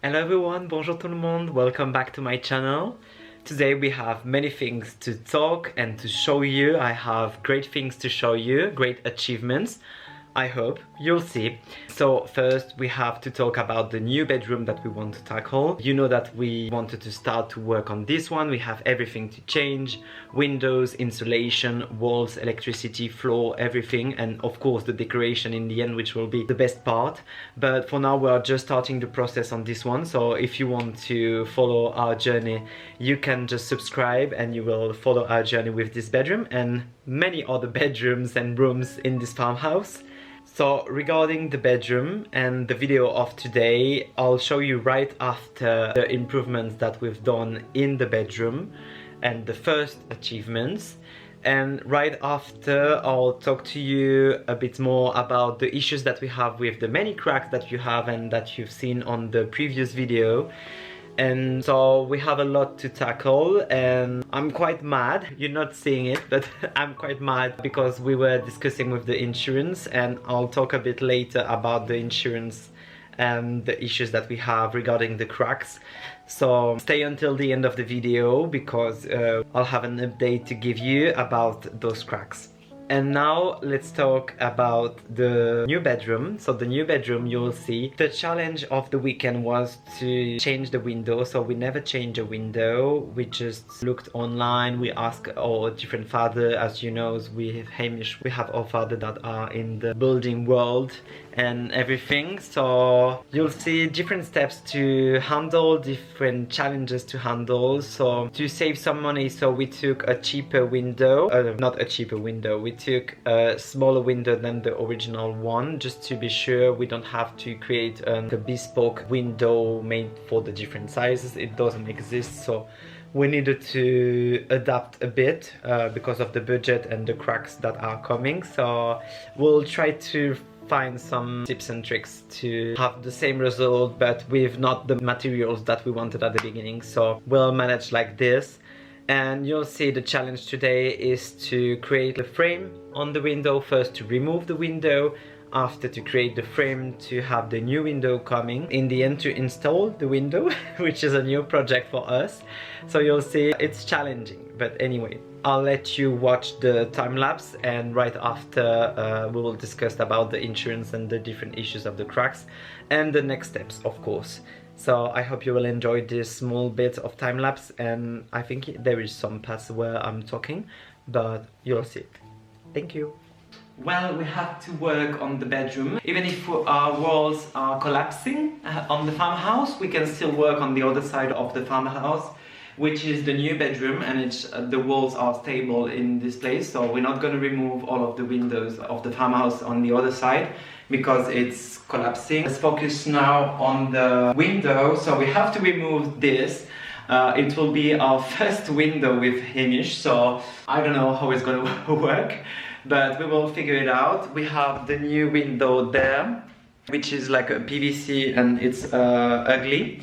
Hello everyone, bonjour tout le monde, welcome back to my channel. Today we have many things to talk and to show you. I have great things to show you, great achievements. I hope, you'll see. So first we have to talk about the new bedroom that we want to tackle. You know that we wanted to start to work on this one. We have everything to change: windows, insulation, walls, electricity, floor, everything, and of course the decoration in the end, which will be the best part. But for now we are just starting the process on this one, so if you want to follow our journey, you can just subscribe and you will follow our journey with this bedroom and many other bedrooms and rooms in this farmhouse. So regarding the bedroom and the video of today, I'll show you right after the improvements that we've done in the bedroom and the first achievements. And right after, I'll talk to you a bit more about the issues that we have with the many cracks that you have and that you've seen on the previous video. And so we have a lot to tackle, and I'm quite mad. You're not seeing it, but I'm quite mad because we were discussing with the insurance, and I'll talk a bit later about the insurance and the issues that we have regarding the cracks. So stay until the end of the video because I'll have an update to give you about those cracks. And now let's talk about the new bedroom. So the new bedroom, you'll see the challenge of the weekend was to change the window. So we never changed a window. We just looked online. We asked our different father. As you know, we have Hamish. We have our father that are in the building world and everything. So you'll see different steps to handle, different challenges to handle. So to save some money, so we took a cheaper window, not a cheaper window, we took a smaller window than the original one, just to be sure we don't have to create a bespoke window made for the different sizes. It doesn't exist, so we needed to adapt a bit because of the budget and the cracks that are coming. So we'll try to find some tips and tricks to have the same result but with not the materials that we wanted at the beginning. So we'll manage like this. And you'll see the challenge today is to create the frame on the window. First to remove the window, after to create the frame to have the new window coming, in the end to install the window which is a new project for us. So you'll see it's challenging, but anyway, I'll let you watch the time-lapse, and right after we will discuss about the insurance and the different issues of the cracks and the next steps, of course. So I hope you will enjoy this small bit of time-lapse, and I think there is some parts where I'm talking, but you'll see. Thank you. Well, we have to work on the bedroom. Even if our walls are collapsing on the farmhouse, we can still work on the other side of the farmhouse, which is the new bedroom, and it's, the walls are stable in this place, so we're not going to remove all of the windows of the farmhouse on the other side because it's collapsing. Let's focus now on the window. So we have to remove this. It will be our first window with Hamish, so I don't know how it's going to work, but we will figure it out. We have the new window there, which is like a PVC, and it's ugly.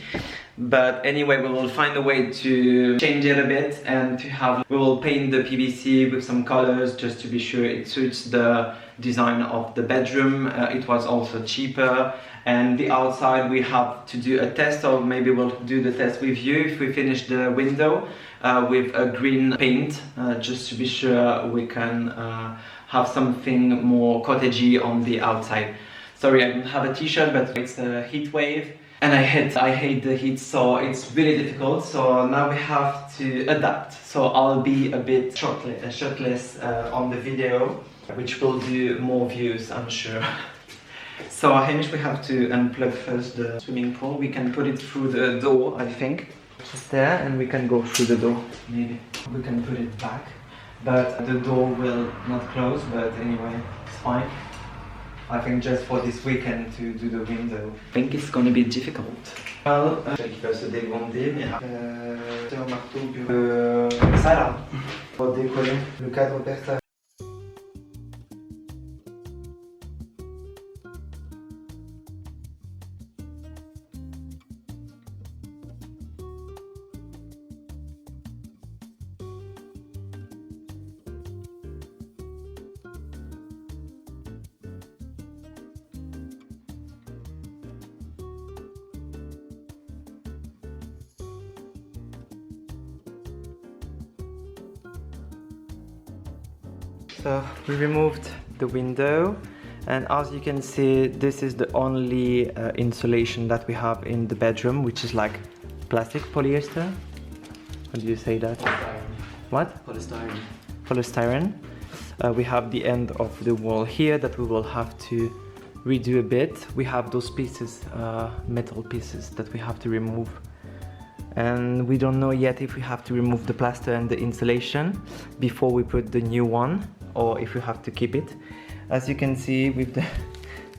But anyway, we will find a way to change it a bit and to have, we will paint the PVC with some colors just to be sure it suits the design of the bedroom. It was also cheaper. And the outside we have to do a test, or maybe we'll do the test with you if we finish the window with a green paint, just to be sure we can have something more cottagey on the outside. Sorry, I don't have a t-shirt, but it's a heat wave. And I hate the heat, so it's really difficult. So now we have to adapt. So I'll be a bit shirtless on the video, which will do more views, I'm sure. So Hamish, we have to unplug first the swimming pool. We can put it through the door, I think. Just there, and we can go through the door. Maybe we can put it back, but the door will not close. But anyway, it's fine. I think just for this weekend to do the window. I think it's gonna be difficult. Well, qui peuvent se dégonder, mais c'est un marteau ça là, pour décoller le cadre perçage. So we removed the window, and as you can see, this is the only insulation that we have in the bedroom, which is like plastic polyester. How do you say that? What? Polystyrene. Polystyrene. We have the end of the wall here that we will have to redo a bit. We have those pieces, metal pieces that we have to remove. And we don't know yet if we have to remove the plaster and the insulation before we put the new one, or if we have to keep it. As you can see,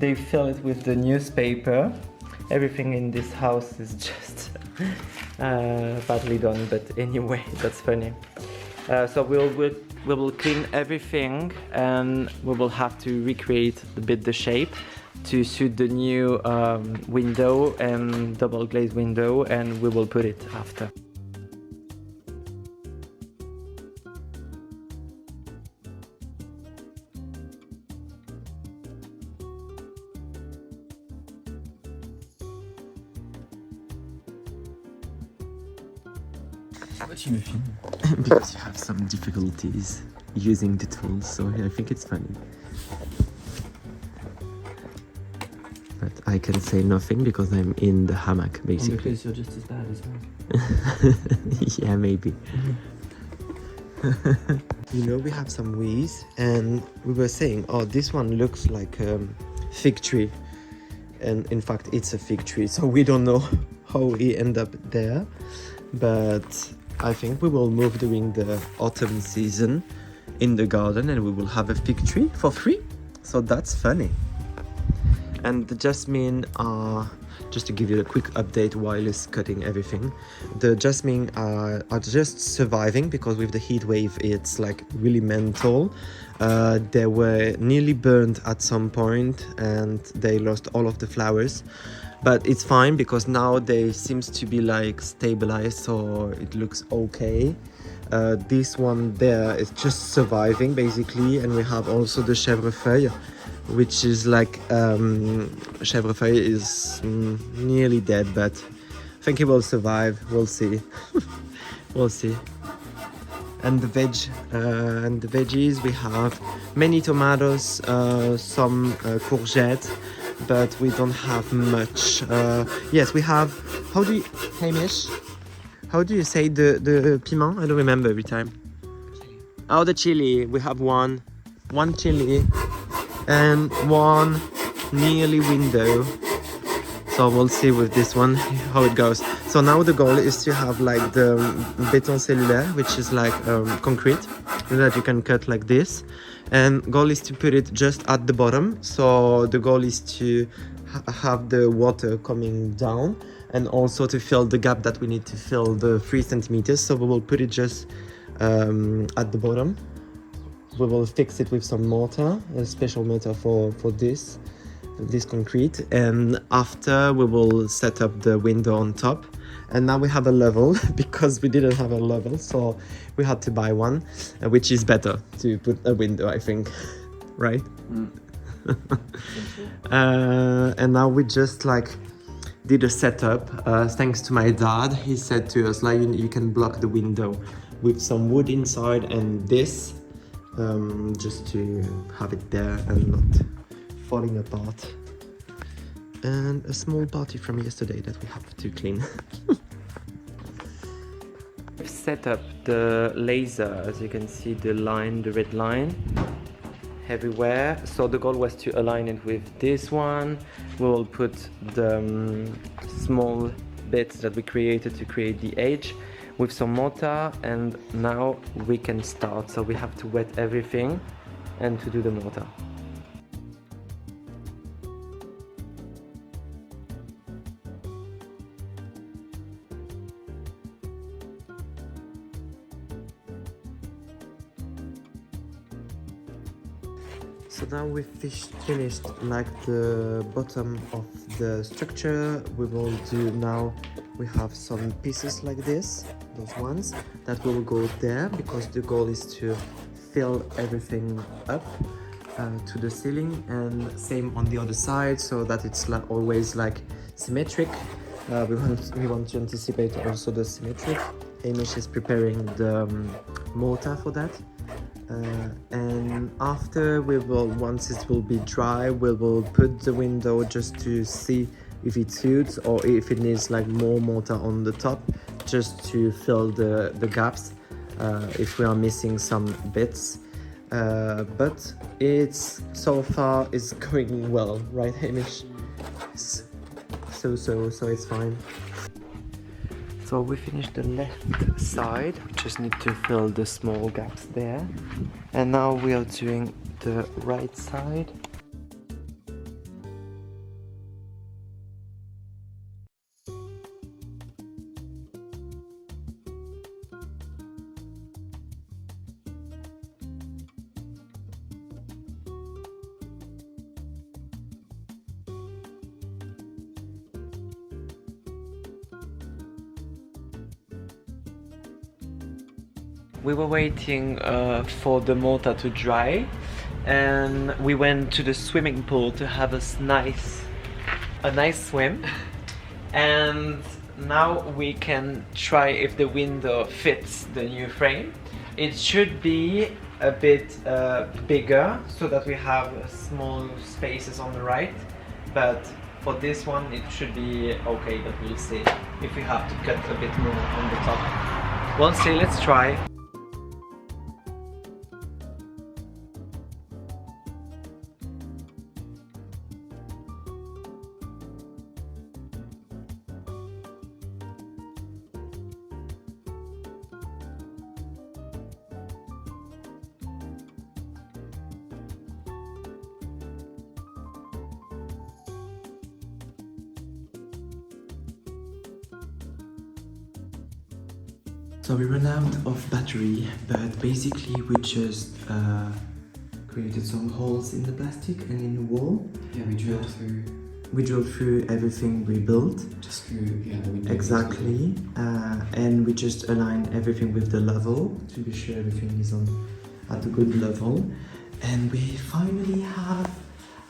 they fill it with the newspaper. Everything in this house is just badly done, but anyway, that's funny. So we will clean everything, and we will have to recreate a bit the shape to suit the new window and double glazed window, and we will put it after. Because you have some difficulties using the tools, so I think it's funny. But I can say nothing because I'm in the hammock, basically. And because you're just as bad as well. Yeah, maybe. You know, we have some wheeze, and we were saying, oh, this one looks like a fig tree. And in fact, it's a fig tree, so we don't know how we end up there. But I think we will move during the autumn season in the garden, and we will have a fig tree for free. So that's funny. And the jasmine are, just to give you a quick update while it's cutting everything, the jasmine are just surviving because with the heat wave it's like really mental. They were nearly burned at some point and they lost all of the flowers. But it's fine because now they seems to be like stabilized, so it looks okay. This one there is just surviving basically, and we have also the chèvrefeuille, which is like chèvrefeuille is nearly dead, but I think it will survive. We'll see. We'll see. And the veggies, we have many tomatoes, some courgettes, but we don't have much. Yes, we have. How do you, Hamish? How do you say the piment? I don't remember every time. Oh, the chili. We have one chili and one nearly window. So we'll see with this one how it goes. So now the goal is to have like the béton cellulaire, which is like concrete that you can cut like this. And goal is to put it just at the bottom. So the goal is to have the water coming down, and also to fill the gap that we need to fill the 3 centimeters. So we will put it just at the bottom. We will fix it with some mortar, a special mortar for this concrete, and after we will set up the window on top. And now we have a level because we didn't have a level, so we had to buy one, which is better to put a window, I think, right? And now we just like did a setup thanks to my dad. He said to us like you can block the window with some wood inside and this, just to have it there and not falling apart. And a small party from yesterday that we have to clean. We've set up the laser, as you can see the red line everywhere. So the goal was to align it with this one. We will put the small bits that we created to create the edge with some mortar, and now we can start. So we have to wet everything and to do the mortar. So now we've finished like the bottom of the structure. We will do now, we have some pieces like this, those ones, that will go there because the goal is to fill everything up to the ceiling, and same on the other side so that it's like always like symmetric. We want to anticipate also the symmetric. Hamish is preparing the mortar for that. And after once it will be dry, we will put the window just to see if it suits or if it needs like more mortar on the top, just to fill the gaps if we are missing some bits. But it's so far is going well, right, Hamish? So it's fine. So we finished the left side, we just need to fill the small gaps there. And now we are doing the right side. We were waiting for the mortar to dry, and we went to the swimming pool to have a nice swim. And now we can try if the window fits the new frame. It should be a bit bigger so that we have small spaces on the right, but for this one it should be okay, but we'll see if we have to cut a bit more on the top. We'll see, let's try. So we ran out of battery, but basically we just created some holes in the plastic and in the wall. Yeah, we drilled through. We drilled through everything we built. Just through, yeah, the window. Exactly. And we just aligned everything with the level to be sure everything is at a good level. And we finally have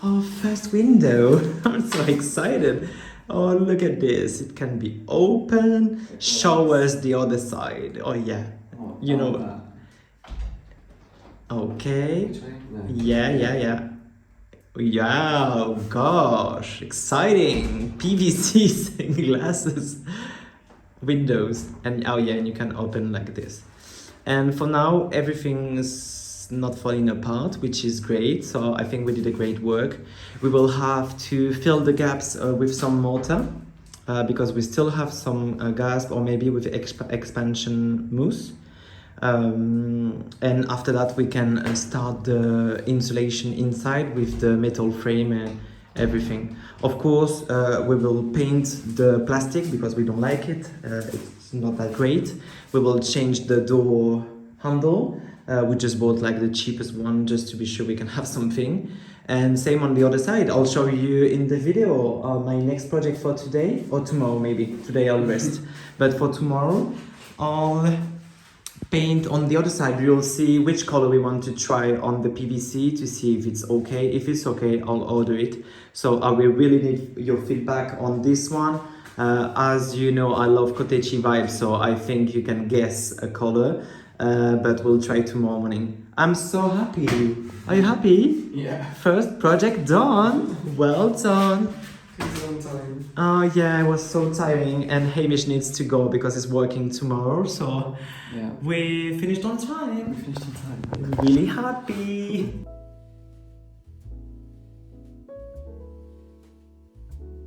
our first window. I'm so excited. Oh, look at this. It can be open. Show us the other side. Oh, yeah. Oh, you know. Okay. No. Yeah. Yeah, gosh. Exciting. PVC glasses. Windows. And oh, yeah, and you can open like this. And for now, everything's not falling apart, which is great. So I think we did a great work. We will have to fill the gaps with some mortar because we still have some gasp, or maybe with expansion mousse. And after that we can start the insulation inside with the metal frame and everything. Of course, we will paint the plastic because we don't like it. It's not that great. We will change the door handle. We just bought like the cheapest one just to be sure we can have something. And same on the other side. I'll show you in the video my next project for today, or tomorrow maybe. Today I'll rest. But for tomorrow, I'll paint on the other side. We'll see which color we want to try on the PVC to see if it's okay. If it's okay, I'll order it. So I will really need your feedback on this one. As you know, I love cottagey vibes, so I think you can guess a color. But we'll try tomorrow morning. I'm so happy. Are you happy? Yeah. First project done. Well done. It's on time. Oh yeah, it was so tiring, and Hamish needs to go because he's working tomorrow. So Yeah. we finished on time. We finished on time. Really happy.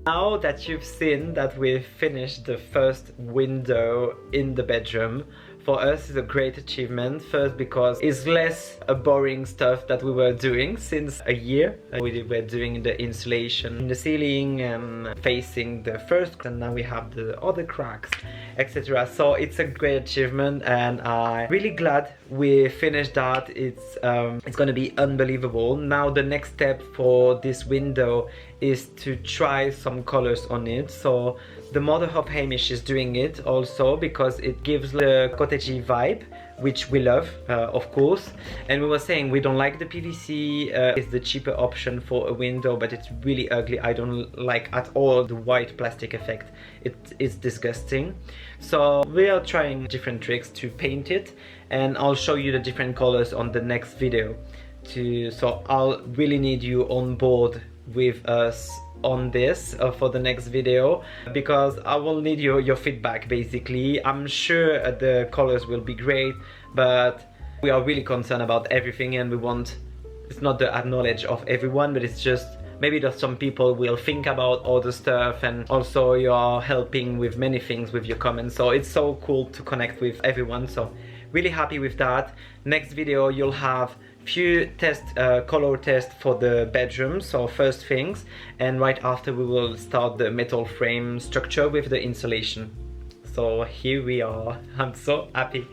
Now that you've seen that we've finished the first window in the bedroom, for us it's a great achievement. First because it's less a boring stuff that we were doing since a year. We were doing the insulation in the ceiling and facing the first, and now we have the other cracks, etc. So it's a great achievement, and I'm really glad we finished that. It's gonna be unbelievable. Now the next step for this window is to try some colors on it. So the mother of Hamish is doing it also because it gives the cottagey vibe, which we love, of course. And we were saying we don't like the PVC. It's the cheaper option for a window, but it's really ugly. I don't like at all the white plastic effect. It is disgusting. So we are trying different tricks to paint it, and I'll show you the different colors on the next video so I'll really need you on board with us on this for the next video, because I will need your feedback basically. I'm sure the colors will be great, but we are really concerned about everything, and we want, it's not the knowledge of everyone, but it's just maybe that some people will think about all the stuff, and also you're helping with many things with your comments, so it's so cool to connect with everyone. So really happy with that. Next video you'll have few color tests for the bedroom, so first things, and right after we will start the metal frame structure with the insulation. So here we are. I'm so happy.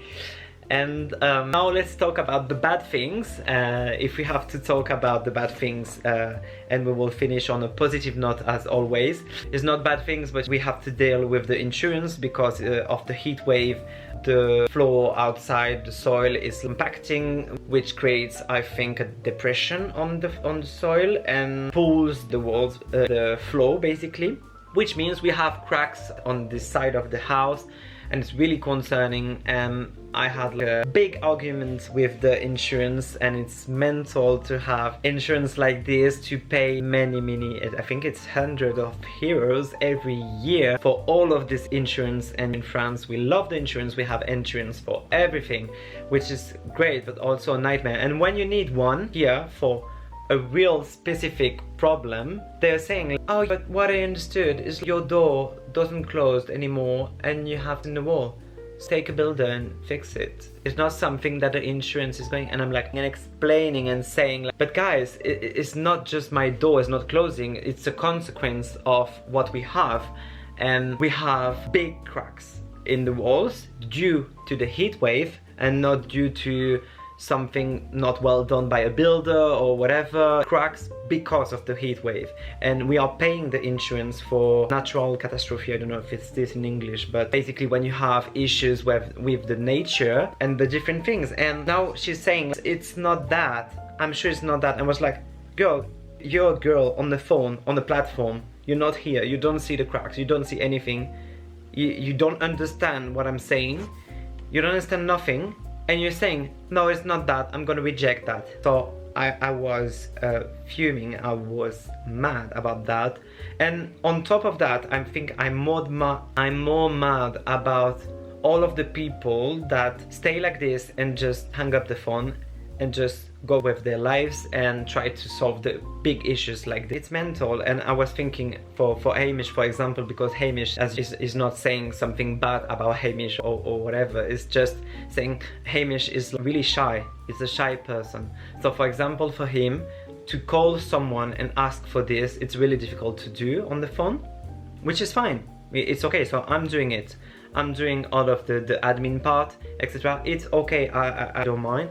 And now let's talk about the bad things, if we have to talk about the bad things, and we will finish on a positive note as always. It's not bad things, but we have to deal with the insurance because of the heat wave. The floor outside, the soil is impacting, which creates, I think, a depression on the soil and pulls the walls, the floor basically, which means we have cracks on this side of the house, and it's really concerning. And I had like a big argument with the insurance, and it's mental to have insurance like this, to pay many, I think it's hundreds of euros every year for all of this insurance. And in France we love the insurance, we have insurance for everything, which is great, but also a nightmare. And when you need one here for a real specific problem, they're saying, oh, but what I understood is your door doesn't close anymore and you have it in the wall. So take a builder and fix it. It's not something that the insurance is going, and I'm like, and explaining and saying like, but guys, it's not just my door is not closing, it's a consequence of what we have. And we have big cracks in the walls due to the heat wave, and not due to something not well done by a builder or whatever. Cracks because of the heat wave, and we are paying the insurance for natural catastrophe. I don't know if it's this in English, but basically when you have issues with the nature and the different things. And now she's saying it's not that. I'm sure it's not that. I was like, girl, you're a girl on the phone, on the platform, you're not here, you don't see the cracks, you don't see anything, you don't understand what I'm saying, you don't understand nothing. And you're saying, no, it's not that, I'm gonna reject that. So I was fuming, I was mad about that. And on top of that, I think I'm more mad about all of the people that stay like this and just hang up the phone and just go with their lives and try to solve the big issues like this. It's mental. And I was thinking for Hamish, for example, because Hamish is not saying something bad about Hamish or whatever, it's just saying Hamish is really shy, he's a shy person. So for example, for him to call someone and ask for this, it's really difficult to do on the phone, which is fine, it's okay. So I'm doing it, I'm doing all of the admin part, etc. It's okay, I don't mind.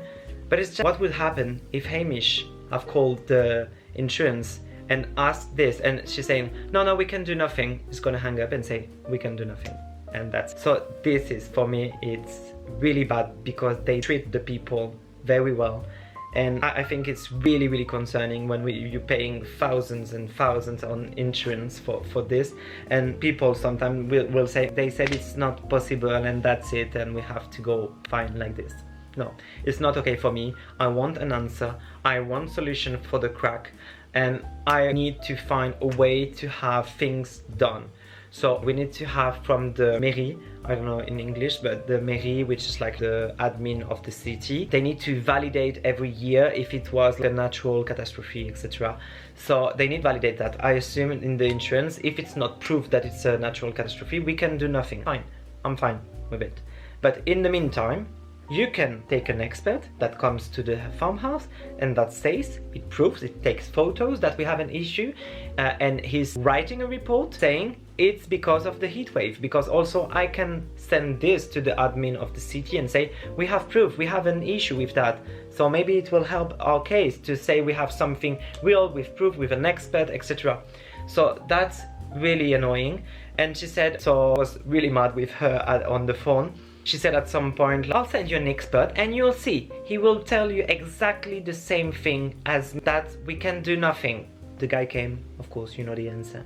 But it's just, what would happen if Hamish have called the insurance and asked this, and she's saying, no, we can do nothing. He's gonna hang up and say, we can do nothing. And that's, so this is, for me, it's really bad because they treat the people very well. And I think it's really concerning when you're paying thousands and thousands on insurance for this. And people sometimes will say, they said it's not possible and that's it, and we have to go fine like this. No, it's not okay for me. I want an answer. I want solution for the crack, and I need to find a way to have things done. So we need to have from the mairie, I don't know in English, but the mairie, which is like the admin of the city, they need to validate every year if it was like a natural catastrophe, etc. So they need to validate that. I assume in the insurance, if it's not proof that it's a natural catastrophe, we can do nothing. Fine, I'm fine with it. But in the meantime, you can take an expert that comes to the farmhouse and that says, it proves, it takes photos that we have an issue, and he's writing a report saying it's because of the heat wave. Because also I can send this to the admin of the city and say, we have proof, we have an issue with that. So maybe it will help our case to say we have something real with proof, with an expert, etc. So that's really annoying. And she said, so I was really mad with her on the phone. She said at some point, I'll send you an expert and you'll see. He will tell you exactly the same thing as that we can do nothing. The guy came, of course, you know the answer.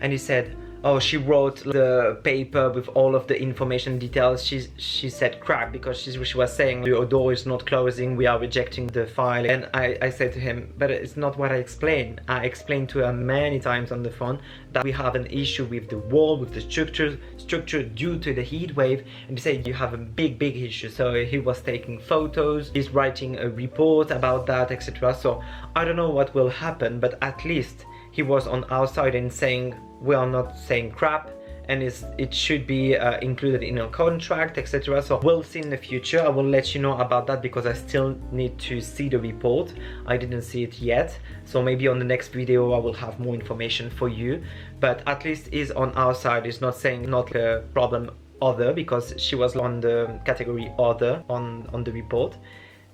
And he said, oh, she wrote the paper with all of the information details. She said crack because she was saying your door is not closing, we are rejecting the file. And I said to him, but it's not what I explained. I explained to her many times on the phone that we have an issue with the wall, with the structure due to the heat wave. And he said you have a big issue. So he was taking photos, he's writing a report about that, etc. So I don't know what will happen, but at least he was on our side and saying we are not saying crap, and it should be included in a contract, etc. So we'll see in the future. I will let you know about that because I still need to see the report. I didn't see it yet, so maybe on the next video I will have more information for you. But at least is on our side. It's not saying not a problem other, because she was on the category other on the report.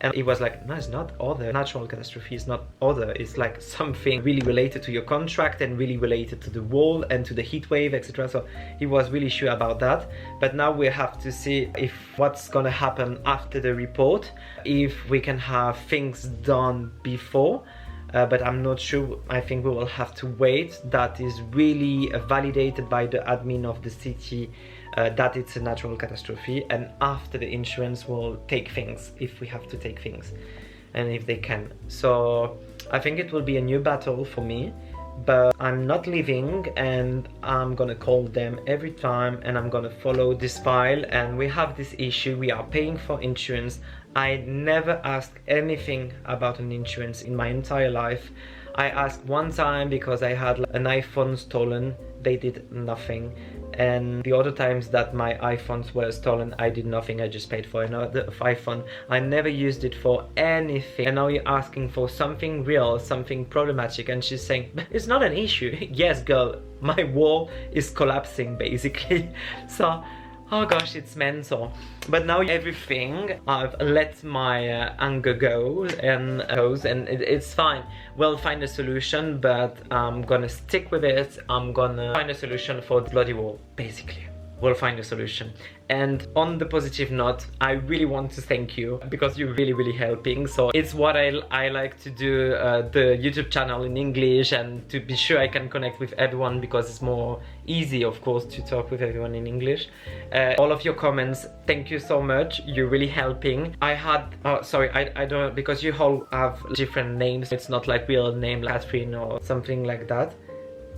And it was like, no, it's not other. Natural catastrophe is not other. It's like something really related to your contract and really related to the wall and to the heat wave, etc. So he was really sure about that. But now we have to see if what's gonna happen after the report, if we can have things done before. But I'm not sure. I think we will have to wait. That is really validated by the admin of the city that it's a natural catastrophe, and after the insurance will take things if we have to take things and if they can. So I think it will be a new battle for me, but I'm not leaving, and I'm gonna call them every time, and I'm gonna follow this file. And we have this issue, we are paying for insurance. I never asked anything about an insurance in my entire life. I asked one time because I had an iPhone stolen, they did nothing. And the other times that my iPhones were stolen, I did nothing. I just paid for another iPhone. I never used it for anything. And now you're asking for something real, something problematic. And she's saying, it's not an issue. Yes, girl, my wall is collapsing, basically. So, oh gosh, it's mental. But now everything, I've let my anger go, and it's fine. We'll find a solution, but I'm gonna stick with it. I'm gonna find a solution for the bloody wall, basically. We'll find a solution. And on the positive note, I really want to thank you because you're really helping. So it's what I like to do, the YouTube channel in English, and to be sure I can connect with everyone, because it's more easy, of course, to talk with everyone in English. All of your comments, thank you so much. You're really helping. I had, sorry, I don't, because you all have different names. It's not like real name like Catherine or something like that.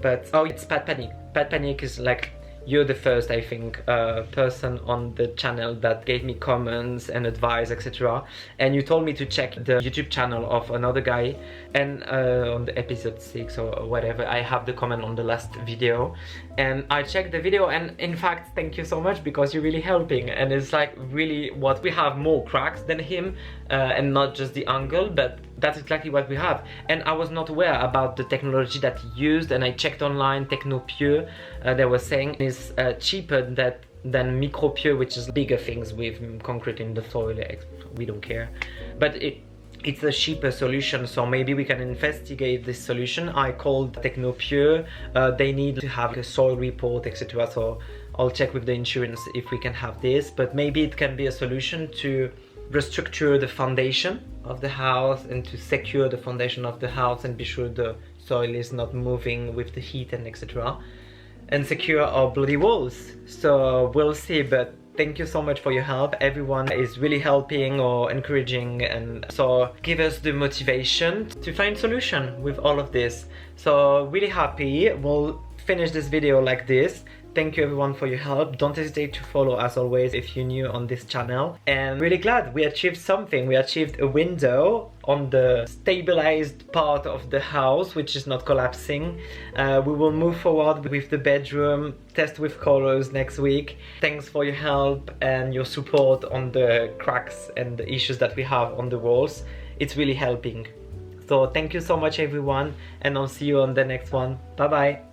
But, oh, it's Pat Panic. Pat Panic is like, you're the first, I think, person on the channel that gave me comments and advice, etc. And you told me to check the YouTube channel of another guy, and on the episode 6 or whatever, I have the comment on the last video. And I checked the video, and in fact, thank you so much, because you're really helping. And it's like really what we have more cracks than him, and not just the angle, but that's exactly what we have. And I was not aware about the technology that he used, and I checked online, Technopure, they were saying is cheaper than Micropure, which is bigger things with concrete in the soil. We don't care, but it's a cheaper solution, so maybe we can investigate this solution. I called Technopure, they need to have a soil report, etc. So I'll check with the insurance if we can have this, but maybe it can be a solution to restructure the foundation of the house and to secure the foundation of the house and be sure the soil is not moving with the heat and etc. and secure our bloody walls. So we'll see, but thank you so much for your help. Everyone is really helping or encouraging, and so give us the motivation to find solution with all of this. So really happy. We'll finish this video like this. Thank you everyone for your help. Don't hesitate to follow as always if you're new on this channel. And really glad we achieved something. We achieved a window on the stabilized part of the house, which is not collapsing. We will move forward with the bedroom, test with colors next week. Thanks for your help and your support on the cracks and the issues that we have on the walls. It's really helping. So thank you so much everyone, and I'll see you on the next one. Bye bye.